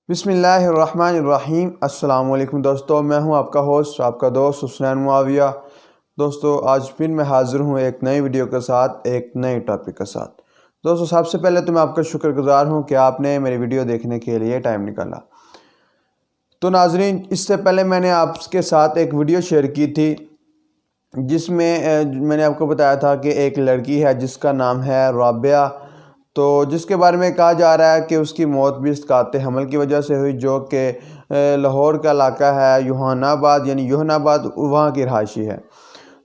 बिस्मिल्लाहिर्रहमानिर्रहीम। अस्सलाम वालेकुम दोस्तों, मैं हूं आपका होस्ट, आपका दोस्त हुसनैन मुआविया। दोस्तों, आज फिर मैं हाज़िर हूं एक नई वीडियो के साथ, एक नए टॉपिक के साथ। दोस्तों, सबसे पहले तो मैं आपका शुक्रगुज़ार हूं कि आपने मेरी वीडियो देखने के लिए टाइम निकाला। तो नाज़रीन, इससे पहले मैंने आपके साथ एक वीडियो शेयर की थी जिसमें मैंने आपको बताया था कि एक लड़की है जिसका नाम है राबिया, तो जिसके बारे में कहा जा रहा है कि उसकी मौत भी इसकाते हमल की वजह से हुई, जो कि लाहौर का इलाका है, यूहानाबाद यानी यूहानाबाद वहाँ की रहायशी है।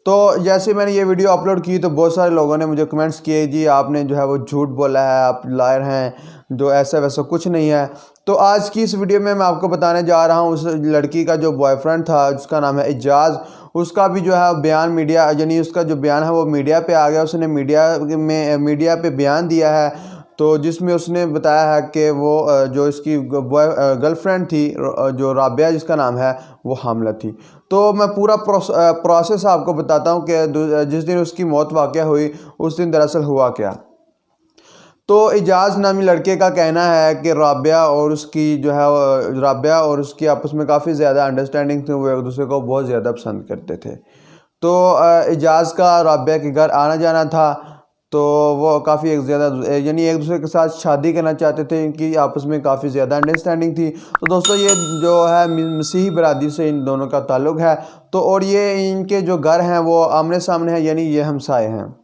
तो जैसे मैंने ये वीडियो अपलोड की तो बहुत सारे लोगों ने मुझे कमेंट्स किए, जी आपने जो है वो झूठ बोला है, आप लायर हैं, जो ऐसा वैसा कुछ नहीं है। तो आज की इस वीडियो में मैं आपको बताने जा रहा हूँ उस लड़की का जो बॉयफ्रेंड था, जिसका नाम है इजाज़, उसका भी जो है बयान मीडिया यानी उसका जो बयान है वो मीडिया पे आ गया। उसने मीडिया पे बयान दिया है, तो जिसमें उसने बताया है कि वो जो इसकी गर्लफ्रेंड थी जो राबिया जिसका नाम है, वो हामिला थी। तो मैं पूरा प्रोसेस आपको बताता हूँ कि जिस दिन उसकी मौत वाक़या हुई उस दिन दरअसल हुआ क्या। तो इजाज़ नामी लड़के का कहना है कि राबिया और उसकी आपस में काफ़ी ज़्यादा अंडरस्टैंडिंग थी, वो एक दूसरे को बहुत ज़्यादा पसंद करते थे। तो इजाज़ का राबिया के घर आना जाना था, तो वो काफ़ी एक ज़्यादा यानी एक दूसरे के साथ शादी करना चाहते थे, इनकी आपस में काफ़ी ज़्यादा अंडरस्टैंडिंग थी। तो दोस्तों, ये जो है मसीही बरादरी से इन दोनों का ताल्लुक़ है। तो और ये इनके जो घर हैं वो आमने सामने हैं, यानी ये हमसाए हैं।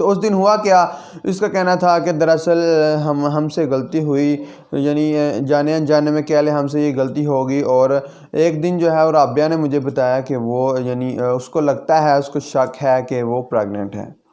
तो उस दिन हुआ क्या, इसका कहना था कि दरअसल हमसे गलती हुई, यानी जाने अनजाने में कह लें हमसे ये गलती होगी। और एक दिन जो है वो राबिया ने मुझे बताया कि वो यानी उसको लगता है, उसको शक है कि वो प्रेग्नेंट है।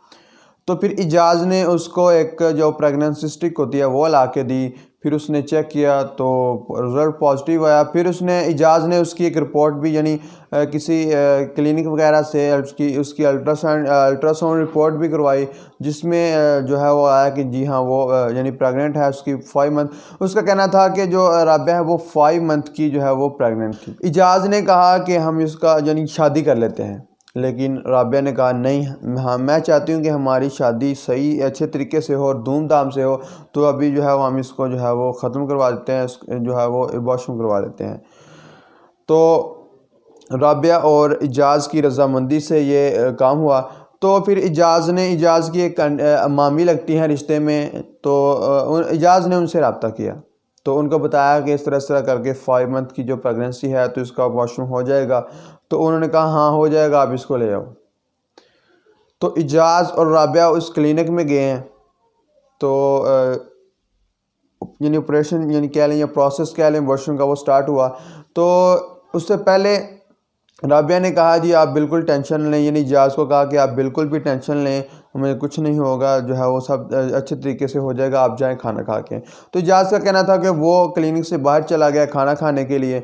तो फिर इजाज़ ने उसको एक जो प्रेगनेंसी स्टिक होती है वो ला के दी। फिर उसने चेक किया तो रिज़ल्ट पॉजिटिव आया। फिर इजाज़ ने उसकी एक रिपोर्ट भी यानी किसी क्लिनिक वगैरह से उसकी अल्ट्रासाउंड रिपोर्ट भी करवाई, जिसमें जो है वो आया कि जी हाँ वो यानी प्रेग्नेंट है। उसकी 5 मंथ उसका कहना था कि जो राबिया है वो 5 मंथ की जो है वो प्रेग्नेंट थी। इजाज़ ने कहा कि हम इसका यानी शादी कर लेते हैं, लेकिन राबिया ने कहा नहीं, हाँ मैं चाहती हूँ कि हमारी शादी सही अच्छे तरीके से हो और धूमधाम से हो। तो अभी जो है वो हम इसको जो है वो ख़त्म करवा देते हैं, जो है वो अबॉर्शन करवा देते हैं। तो राबिया और इजाज़ की रज़ामंदी से ये काम हुआ। तो फिर इजाज़ की एक मामी लगती हैं रिश्ते में, तो इजाज़ ने उनसे रब्ता किया, तो उनको बताया कि इस तरह करके 5 मंथ की जो प्रेगनेंसी है तो इसका अबॉर्शन हो जाएगा। तो उन्होंने कहा हाँ हो जाएगा, आप इसको ले आओ। तो इजाज़ और राबिया उस क्लिनिक में गए हैं। तो यानी ऑपरेशन यानी कह लें या प्रोसेस कह लें अबॉर्शन का, वो स्टार्ट हुआ। तो उससे पहले राबिया ने कहा जी आप बिल्कुल टेंशन लें, यानी इजाज़ को कहा कि आप बिल्कुल भी टेंशन लें, हमें कुछ नहीं होगा, जो है वो सब अच्छे तरीके से हो जाएगा, आप जाएं खाना खा के। तो इजाज़ का कहना था कि वो क्लिनिक से बाहर चला गया खाना खाने के लिए।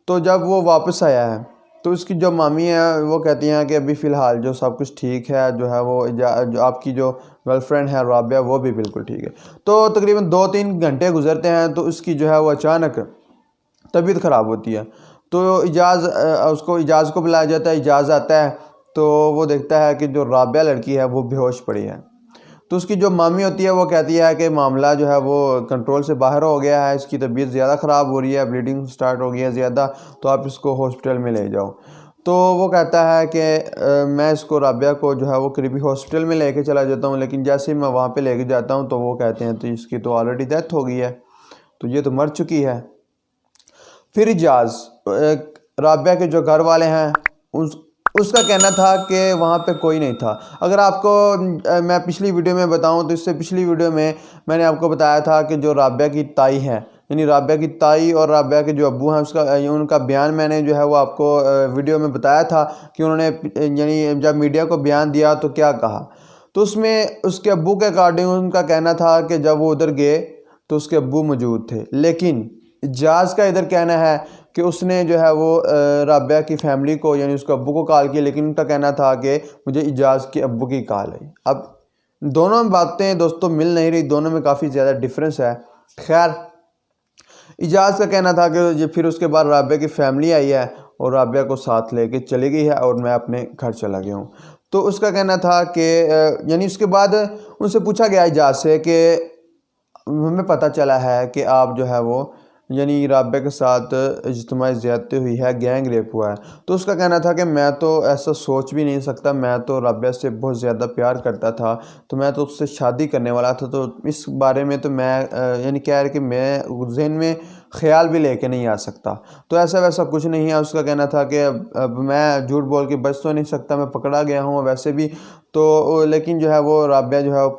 तो जब वो वापस आया है तो उसकी जो मामी है वो कहती हैं कि अभी फ़िलहाल जो सब कुछ ठीक है, जो है वो जो आपकी जो गर्लफ्रेंड है राबिया वो भी बिल्कुल ठीक है। तो तकरीबन 2-3 घंटे गुजरते हैं तो उसकी जो है वो अचानक तबीयत ख़राब होती है। तो इजाज़ को बुलाया जाता है। इजाज़ आता है तो वो देखता है कि जो राबिया लड़की है वो बेहोश पड़ी है। तो उसकी जो मामी होती है वो कहती है कि मामला जो है वो कंट्रोल से बाहर हो गया है, इसकी तबीयत ज़्यादा ख़राब हो रही है, ब्लीडिंग स्टार्ट हो गई है ज़्यादा, तो आप इसको हॉस्पिटल में ले जाओ। तो वो कहता है कि मैं इसको राबिया को जो है वो करीबी हॉस्पिटल में लेके चला जाता हूँ, लेकिन जैसे ही मैं वहाँ पे लेके जाता हूँ तो वो कहते हैं तो इसकी तो ऑलरेडी डेथ हो गई है, तो ये तो मर चुकी है। फिर इजाज़ राबिया के जो घर वाले हैं उसका कहना था कि वहाँ पे कोई नहीं था। अगर आपको मैं पिछली वीडियो में बताऊं तो इससे पिछली वीडियो में मैंने आपको बताया था कि जो राबिया की ताई है, यानी राबिया की ताई और राबिया के जो अब्बू हैं उनका बयान मैंने जो है वो आपको वीडियो में बताया था कि उन्होंने यानी जब मीडिया को बयान दिया तो क्या कहा। तो उसमें उसके अब्बू के अकॉर्डिंग उनका कहना था कि जब वो उधर गए तो उसके अब्बू मौजूद थे, लेकिन इजाज़ का इधर कहना है कि उसने जो है वो राबिया की फैमिली को यानी उसके अब्बू को कॉल किया, लेकिन उनका कहना था कि मुझे इजाज़ के अब्बू की कॉल आई। अब दोनों बातें दोस्तों मिल नहीं रही, दोनों में काफ़ी ज़्यादा डिफरेंस है। खैर, इजाज़ का कहना था कि फिर उसके बाद राबिया की फैमिली आई है और राबिया को साथ लेके चली गई है और मैं अपने घर चला गया हूँ। तो उसका कहना था कि यानी उसके बाद उनसे पूछा गया इजाज़ से कि हमें पता चला है कि आप जो है वो यानी राबिया के साथ इज्तिमाई ज़्यादती हुई है, गैंग रेप हुआ है। तो उसका कहना था कि मैं तो ऐसा सोच भी नहीं सकता, मैं तो राबिया से बहुत ज़्यादा प्यार करता था, तो मैं तो उससे शादी करने वाला था, तो इस बारे में तो मैं यानी कह रहे कि मैं जहन में ख्याल भी लेके नहीं आ सकता। तो ऐसा वैसा कुछ नहीं है। उसका कहना था कि अब मैं झूठ बोल के बच तो नहीं सकता, मैं पकड़ा गया हूँ वैसे भी, तो लेकिन जो है वो राबिया जो है वो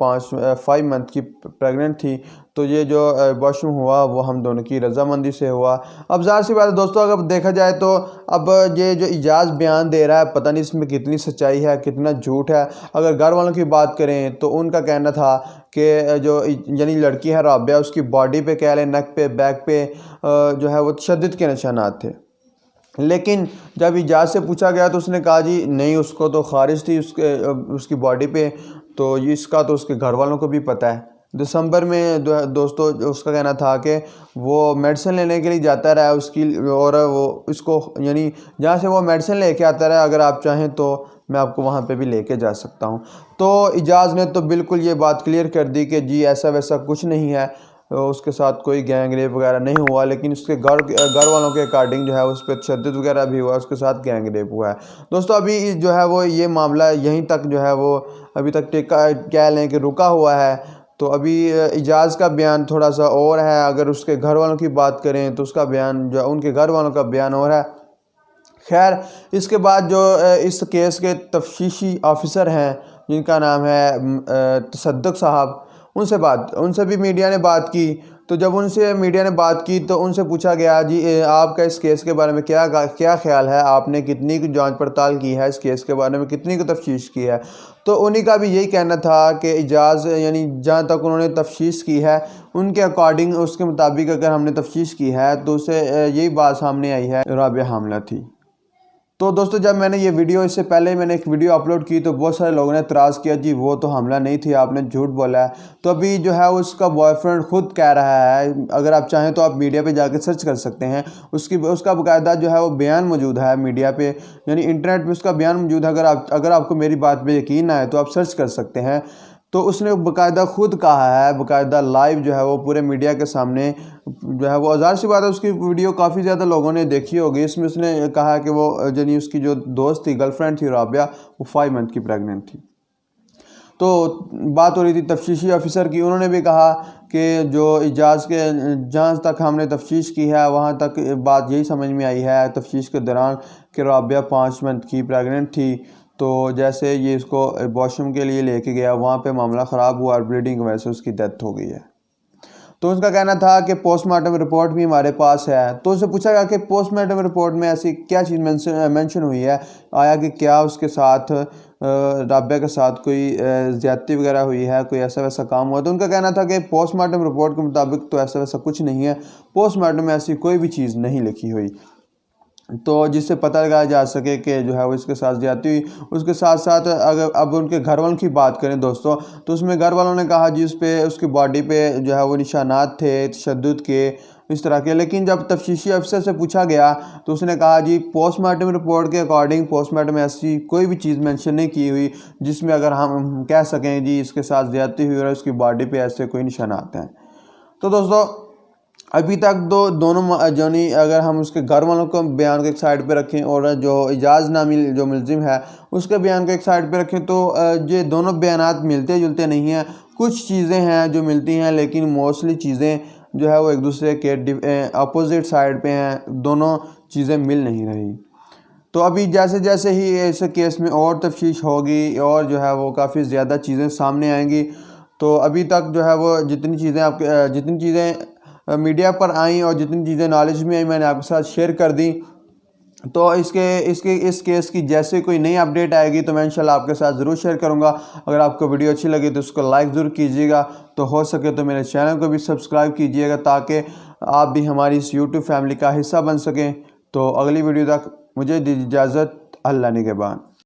5 मंथ की प्रेग्नेंट थी। तो ये जो वॉशरूम हुआ वो हम दोनों की रजामंदी से हुआ। अब ज़ाहिर सी बात है दोस्तों, अगर देखा जाए तो अब ये जो इजाज़ बयान दे रहा है, पता नहीं इसमें कितनी सच्चाई है कितना झूठ है। अगर घर वालों की बात करें तो उनका कहना था कि जो यानी लड़की है राबिया, उसकी बॉडी पे कह लें, नेक पे, बैक पे जो है वो तशद्दुद के निशानात थे। लेकिन जब इजाज़ से पूछा गया तो उसने कहा जी नहीं, उसको तो खारिज थी उसकी बॉडी पे, तो ये इसका तो उसके घर वालों को भी पता है। दिसंबर में दोस्तों उसका कहना था कि वो मेडिसिन लेने के लिए जाता रहा उसकी, और वो इसको यानी जहाँ से वो मेडिसिन लेके आता रहा, अगर आप चाहें तो मैं आपको वहाँ पे भी लेके जा सकता हूँ। तो इजाज़ ने तो बिल्कुल ये बात क्लियर कर दी कि जी ऐसा वैसा कुछ नहीं है, उसके साथ कोई गैंग रेप वगैरह नहीं हुआ, लेकिन उसके घर वालों के अकॉर्डिंग जो है उस पर तशद्दुद वगैरह भी हुआ, उसके साथ गैंग रेप हुआ है। दोस्तों अभी जो है वो ये मामला यहीं तक जो है वो अभी तक कह लें कि रुका हुआ है। तो अभी इजाज़ का बयान थोड़ा सा और है, अगर उसके घर वालों की बात करें तो उसका बयान जो उनके घर वालों का बयान और है। खैर इसके बाद जो इस केस के तफ्तीशी ऑफिसर हैं जिनका नाम है तसद्दुक साहब, उनसे भी मीडिया ने बात की। तो जब उनसे मीडिया ने बात की तो उनसे पूछा गया जी आपका इस केस के बारे में क्या ख्याल है, आपने कितनी की जांच पड़ताल की है, इस केस के बारे में कितनी की तफ्तीश की है। तो उन्हीं का भी यही कहना था कि इजाज़ यानी जहाँ तक उन्होंने तफ्तीश की है उनके अकॉर्डिंग, उसके मुताबिक अगर हमने तफ्तीश की है तो उससे यही बात सामने आई है, राबिया हामिला थी। तो दोस्तों जब मैंने ये वीडियो, इससे पहले मैंने एक वीडियो अपलोड की तो बहुत सारे लोगों ने एतराज़ किया जी वो तो हमला नहीं थी, आपने झूठ बोला है। तो अभी जो है उसका बॉयफ्रेंड खुद कह रहा है, अगर आप चाहें तो आप मीडिया पे जाकर सर्च कर सकते हैं, उसका बाकायदा जो है वो बयान मौजूद है मीडिया पे, यानी इंटरनेट पे उसका बयान मौजूद है। अगर आपको मेरी बात पे यकीन ना आए तो आप सर्च कर सकते हैं। तो उसने बाकायदा खुद कहा है, बाकायदा लाइव जो है वो पूरे मीडिया के सामने जो है वो, ज़ाहिर सी बात है उसकी वीडियो काफ़ी ज़्यादा लोगों ने देखी होगी। इसमें उसने कहा कि वो यानी उसकी जो दोस्त थी, गर्लफ्रेंड थी राबिया, वो 5 मंथ की प्रेग्नेंट थी। तो बात हो रही थी तफ्तीशी ऑफिसर की, उन्होंने भी कहा कि जो इजाज़ के जहाँ तक हमने तफ्तीश की है वहाँ तक बात यही समझ में आई है तफ्तीश के दौरान कि राबिया 5 मंथ की प्रेग्नेंट थी। तो जैसे ये इसको वॉशरूम के लिए लेके गया, वहाँ पे मामला ख़राब हुआ और ब्लीडिंग की वजह से उसकी डेथ हो गई है। तो उसका कहना था कि पोस्टमार्टम रिपोर्ट भी हमारे पास है। तो उससे पूछा गया कि पोस्टमार्टम रिपोर्ट में ऐसी क्या चीज़ मेंशन हुई है, आया कि क्या उसके साथ राबिया के साथ कोई ज़्यादती वगैरह हुई है, कोई ऐसा वैसा काम हुआ। तो उनका कहना था कि पोस्टमार्टम रिपोर्ट के मुताबिक तो ऐसा वैसा कुछ नहीं है, पोस्टमार्टम में ऐसी कोई भी चीज़ नहीं लिखी हुई, तो जिससे पता लगाया जा सके कि जो है वो इसके साथ ज़्यादती हुई। उसके साथ साथ अगर अब उनके घर वालों की बात करें दोस्तों, तो उसमें घर वालों ने कहा जी उस पर, उसकी बॉडी पे जो है वो निशानात थे तशद्दुद के, इस तरह के। लेकिन जब तफ्तीशी अफसर से पूछा गया तो उसने कहा जी पोस्टमार्टम रिपोर्ट के अकॉर्डिंग पोस्टमार्टम में ऐसी कोई भी चीज़ मेंशन नहीं की हुई जिसमें अगर हम कह सकें जी इसके साथ ज़्यादती हुई और उसकी बॉडी पे ऐसे कोई निशानात हैं। तो दोस्तों अभी तक दोनों जानी, अगर हम उसके घर वालों को बयान को एक साइड पे रखें और जो इजाज़ नामी जो मुलजिम है उसके बयान को एक साइड पे रखें, तो ये दोनों बयानात मिलते जुलते नहीं हैं। कुछ चीज़ें हैं जो मिलती हैं, लेकिन मोस्टली चीज़ें जो है वो एक दूसरे के अपोजिट साइड पे हैं, दोनों चीज़ें मिल नहीं रही। तो अभी जैसे जैसे ही इस केस में और तफ्तीश होगी और जो है वो काफ़ी ज़्यादा चीज़ें सामने आएंगी, तो अभी तक जो है वो जितनी चीज़ें मीडिया पर आई और जितनी चीज़ें नॉलेज में आई मैंने आपके साथ शेयर कर दी। तो इस केस की जैसे कोई नई अपडेट आएगी तो मैं इंशाल्लाह आपके साथ ज़रूर शेयर करूंगा। अगर आपको वीडियो अच्छी लगी तो उसको लाइक ज़रूर कीजिएगा, तो हो सके तो मेरे चैनल को भी सब्सक्राइब कीजिएगा ताकि आप भी हमारी इस यूट्यूब फैमिली का हिस्सा बन सकें। तो अगली वीडियो तक मुझे दीजिए इजाज़त, अल्लाह निगहबान।